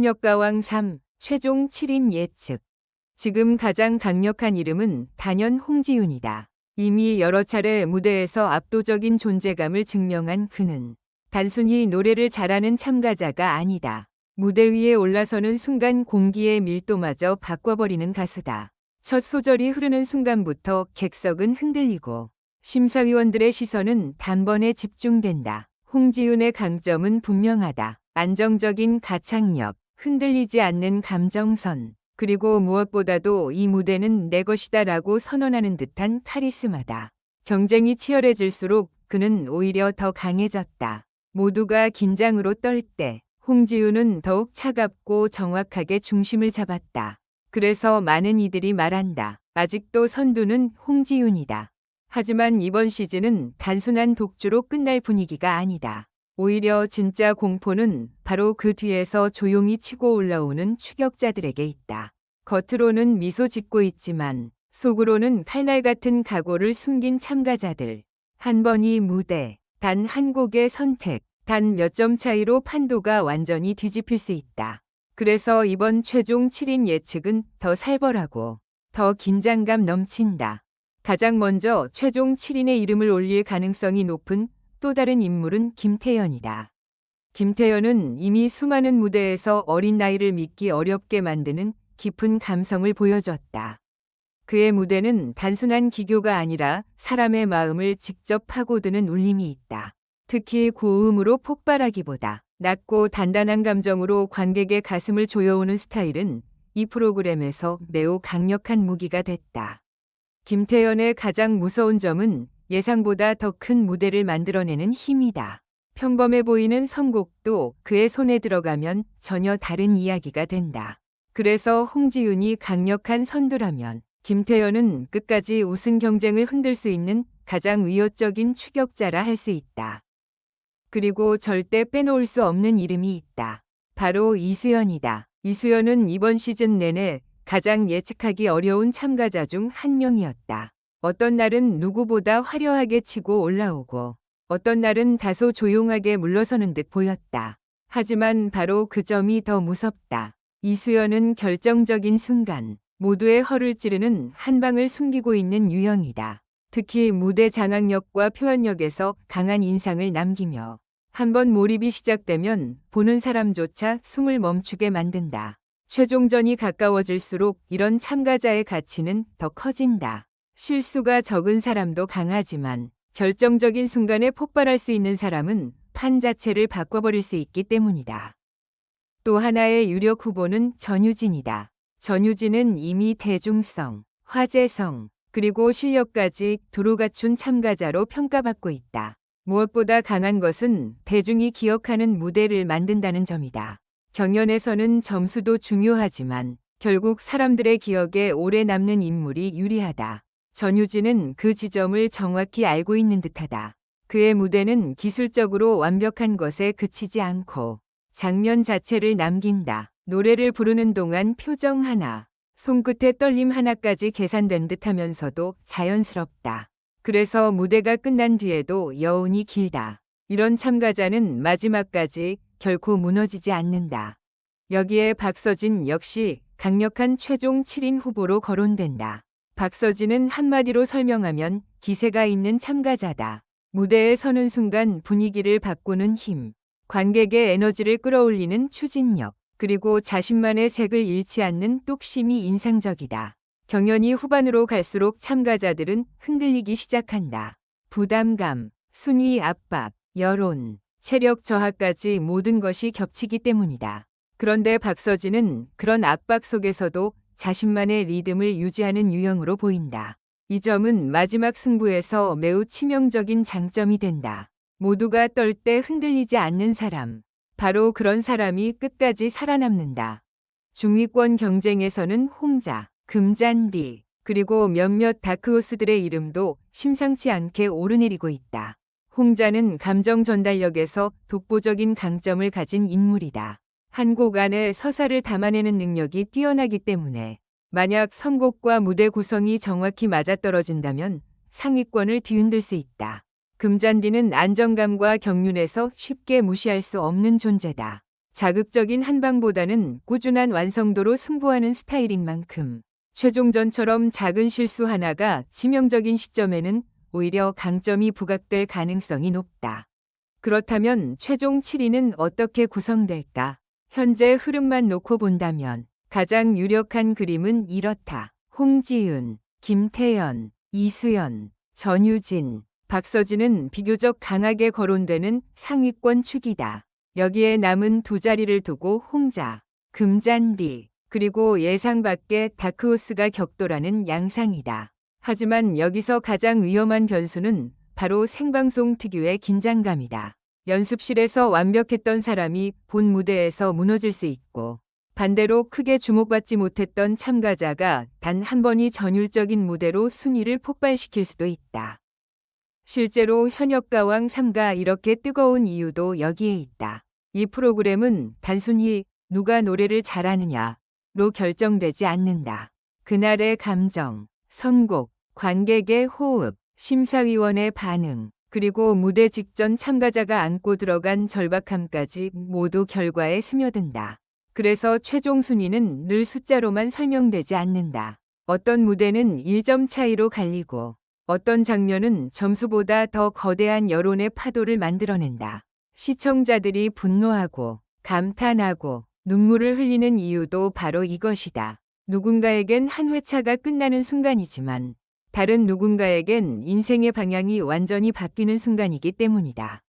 현역가왕 3, 최종 7인 예측. 지금 가장 강력한 이름은 단연 홍지윤이다. 이미 여러 차례 무대에서 압도적인 존재감을 증명한 그는 단순히 노래를 잘하는 참가자가 아니다. 무대 위에 올라서는 순간 공기의 밀도마저 바꿔버리는 가수다. 첫 소절이 흐르는 순간부터 객석은 흔들리고 심사위원들의 시선은 단번에 집중된다. 홍지윤의 강점은 분명하다. 안정적인 가창력, 흔들리지 않는 감정선, 그리고 무엇보다도 이 무대는 내 것이다라고 선언하는 듯한 카리스마다. 경쟁이 치열해질수록 그는 오히려 더 강해졌다. 모두가 긴장으로 떨 때 홍지윤은 더욱 차갑고 정확하게 중심을 잡았다. 그래서 많은 이들이 말한다. 아직도 선두는 홍지윤이다. 하지만 이번 시즌은 단순한 독주로 끝날 분위기가 아니다. 오히려 진짜 공포는 바로 그 뒤에서 조용히 치고 올라오는 추격자들에게 있다. 겉으로는 미소 짓고 있지만 속으로는 칼날 같은 각오를 숨긴 참가자들. 한 번의 무대, 단 한 곡의 선택, 단 몇 점 차이로 판도가 완전히 뒤집힐 수 있다. 그래서 이번 최종 7인 예측은 더 살벌하고 더 긴장감 넘친다. 가장 먼저 최종 7인의 이름을 올릴 가능성이 높은 또 다른 인물은 김태연이다. 김태연은 이미 수많은 무대에서 어린 나이를 믿기 어렵게 만드는 깊은 감성을 보여줬다. 그의 무대는 단순한 기교가 아니라 사람의 마음을 직접 파고드는 울림이 있다. 특히 고음으로 폭발하기보다 낮고 단단한 감정으로 관객의 가슴을 조여오는 스타일은 이 프로그램에서 매우 강력한 무기가 됐다. 김태연의 가장 무서운 점은 예상보다 더 큰 무대를 만들어내는 힘이다. 평범해 보이는 선곡도 그의 손에 들어가면 전혀 다른 이야기가 된다. 그래서 홍지윤이 강력한 선두라면 김태연은 끝까지 우승 경쟁을 흔들 수 있는 가장 위협적인 추격자라 할 수 있다. 그리고 절대 빼놓을 수 없는 이름이 있다. 바로 이수연이다. 이수연은 이번 시즌 내내 가장 예측하기 어려운 참가자 중 한 명이었다. 어떤 날은 누구보다 화려하게 치고 올라오고 어떤 날은 다소 조용하게 물러서는 듯 보였다. 하지만 바로 그 점이 더 무섭다. 이수연은 결정적인 순간 모두의 허를 찌르는 한 방을 숨기고 있는 유형이다. 특히 무대 장악력과 표현력에서 강한 인상을 남기며 한번 몰입이 시작되면 보는 사람조차 숨을 멈추게 만든다. 최종전이 가까워질수록 이런 참가자의 가치는 더 커진다. 실수가 적은 사람도 강하지만 결정적인 순간에 폭발할 수 있는 사람은 판 자체를 바꿔버릴 수 있기 때문이다. 또 하나의 유력 후보는 전유진이다. 전유진은 이미 대중성, 화제성, 그리고 실력까지 두루 갖춘 참가자로 평가받고 있다. 무엇보다 강한 것은 대중이 기억하는 무대를 만든다는 점이다. 경연에서는 점수도 중요하지만 결국 사람들의 기억에 오래 남는 인물이 유리하다. 전유진은 그 지점을 정확히 알고 있는 듯하다. 그의 무대는 기술적으로 완벽한 것에 그치지 않고 장면 자체를 남긴다. 노래를 부르는 동안 표정 하나, 손끝의 떨림 하나까지 계산된 듯하면서도 자연스럽다. 그래서 무대가 끝난 뒤에도 여운이 길다. 이런 참가자는 마지막까지 결코 무너지지 않는다. 여기에 박서진 역시 강력한 최종 7인 후보로 거론된다. 박서진은 한마디로 설명하면 기세가 있는 참가자다. 무대에 서는 순간 분위기를 바꾸는 힘, 관객의 에너지를 끌어올리는 추진력, 그리고 자신만의 색을 잃지 않는 뚝심이 인상적이다. 경연이 후반으로 갈수록 참가자들은 흔들리기 시작한다. 부담감, 순위 압박, 여론, 체력 저하까지 모든 것이 겹치기 때문이다. 그런데 박서진은 그런 압박 속에서도 자신만의 리듬을 유지하는 유형으로 보인다. 이 점은 마지막 승부에서 매우 치명적인 장점이 된다. 모두가 떨 때 흔들리지 않는 사람, 바로 그런 사람이 끝까지 살아남는다. 중위권 경쟁에서는 홍자, 금잔디, 그리고 몇몇 다크호스들의 이름도 심상치 않게 오르내리고 있다. 홍자는 감정 전달력에서 독보적인 강점을 가진 인물이다. 한 곡 안에 서사를 담아내는 능력이 뛰어나기 때문에 만약 선곡과 무대 구성이 정확히 맞아떨어진다면 상위권을 뒤흔들 수 있다. 금잔디는 안정감과 경륜에서 쉽게 무시할 수 없는 존재다. 자극적인 한방보다는 꾸준한 완성도로 승부하는 스타일인 만큼 최종전처럼 작은 실수 하나가 치명적인 시점에는 오히려 강점이 부각될 가능성이 높다. 그렇다면 최종 7위는 어떻게 구성될까? 현재 흐름만 놓고 본다면 가장 유력한 그림은 이렇다. 홍지윤, 김태연, 이수연, 전유진, 박서진은 비교적 강하게 거론되는 상위권 축이다. 여기에 남은 두 자리를 두고 홍자, 금잔디, 그리고 예상 밖의 다크호스가 격돌하는 양상이다. 하지만 여기서 가장 위험한 변수는 바로 생방송 특유의 긴장감이다. 연습실에서 완벽했던 사람이 본 무대에서 무너질 수 있고, 반대로 크게 주목받지 못했던 참가자가 단 한 번이 전율적인 무대로 순위를 폭발시킬 수도 있다. 실제로 현역가왕 3가 이렇게 뜨거운 이유도 여기에 있다. 이 프로그램은 단순히 누가 노래를 잘하느냐로 결정되지 않는다. 그날의 감정, 선곡, 관객의 호흡, 심사위원의 반응, 그리고 무대 직전 참가자가 안고 들어간 절박함까지 모두 결과에 스며든다. 그래서 최종 순위는 늘 숫자로만 설명되지 않는다. 어떤 무대는 1점 차이로 갈리고 어떤 장면은 점수보다 더 거대한 여론의 파도를 만들어낸다. 시청자들이 분노하고 감탄하고 눈물을 흘리는 이유도 바로 이것이다. 누군가에겐 한 회차가 끝나는 순간이지만 다른 누군가에겐 인생의 방향이 완전히 바뀌는 순간이기 때문이다.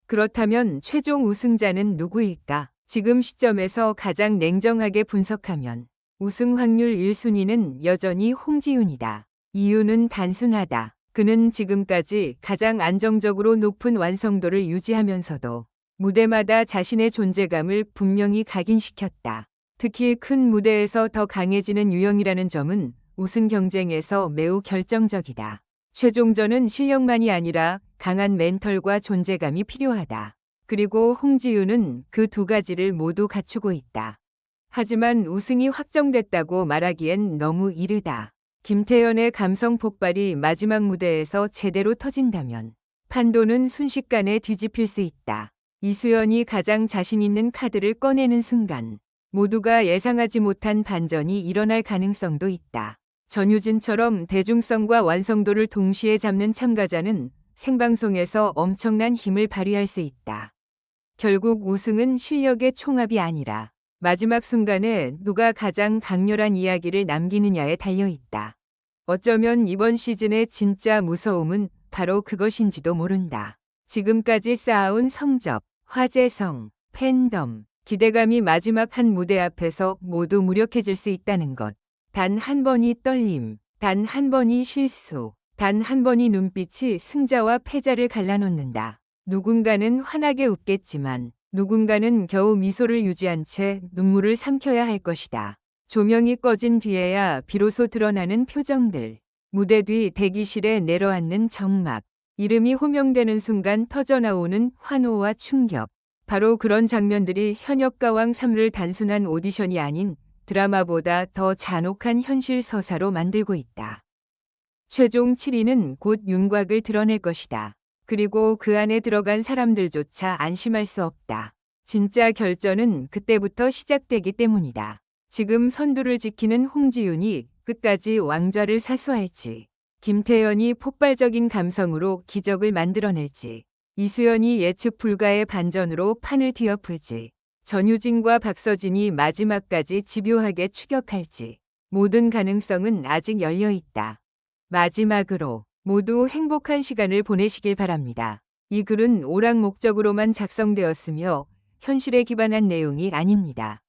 그렇다면 최종 우승자는 누구일까? 지금 시점에서 가장 냉정하게 분석하면 우승 확률 1순위는 여전히 홍지윤이다. 이유는 단순하다. 그는 지금까지 가장 안정적으로 높은 완성도를 유지하면서도 무대마다 자신의 존재감을 분명히 각인시켰다. 특히 큰 무대에서 더 강해지는 유형이라는 점은 우승 경쟁에서 매우 결정적이다. 최종전은 실력만이 아니라 강한 멘털과 존재감이 필요하다. 그리고 홍지윤은 그 두 가지를 모두 갖추고 있다. 하지만 우승이 확정됐다고 말하기엔 너무 이르다. 김태연의 감성 폭발이 마지막 무대에서 제대로 터진다면 판도는 순식간에 뒤집힐 수 있다. 이수연이 가장 자신 있는 카드를 꺼내는 순간 모두가 예상하지 못한 반전이 일어날 가능성도 있다. 전유진처럼 대중성과 완성도를 동시에 잡는 참가자는 생방송에서 엄청난 힘을 발휘할 수 있다. 결국 우승은 실력의 총합이 아니라 마지막 순간에 누가 가장 강렬한 이야기를 남기느냐에 달려있다. 어쩌면 이번 시즌의 진짜 무서움은 바로 그것인지도 모른다. 지금까지 쌓아온 성적, 화제성, 팬덤, 기대감이 마지막 한 무대 앞에서 모두 무력해질 수 있다는 것. 단 한 번의 떨림, 단 한 번의 실수, 단 한 번의 눈빛이 승자와 패자를 갈라놓는다. 누군가는 환하게 웃겠지만 누군가는 겨우 미소를 유지한 채 눈물을 삼켜야 할 것이다. 조명이 꺼진 뒤에야 비로소 드러나는 표정들. 무대 뒤 대기실에 내려앉는 정막. 이름이 호명되는 순간 터져나오는 환호와 충격. 바로 그런 장면들이 현역가왕 3를 단순한 오디션이 아닌 드라마보다 더 잔혹한 현실 서사로 만들고 있다. 최종 7위는 곧 윤곽을 드러낼 것이다. 그리고 그 안에 들어간 사람들조차 안심할 수 없다. 진짜 결전은 그때부터 시작되기 때문이다. 지금 선두를 지키는 홍지윤이 끝까지 왕좌를 사수할지, 김태연이 폭발적인 감성으로 기적을 만들어낼지, 이수연이 예측 불가의 반전으로 판을 뒤엎을지, 전유진과 박서진이 마지막까지 집요하게 추격할지, 모든 가능성은 아직 열려 있다. 마지막으로 모두 행복한 시간을 보내시길 바랍니다. 이 글은 오락 목적으로만 작성되었으며 현실에 기반한 내용이 아닙니다.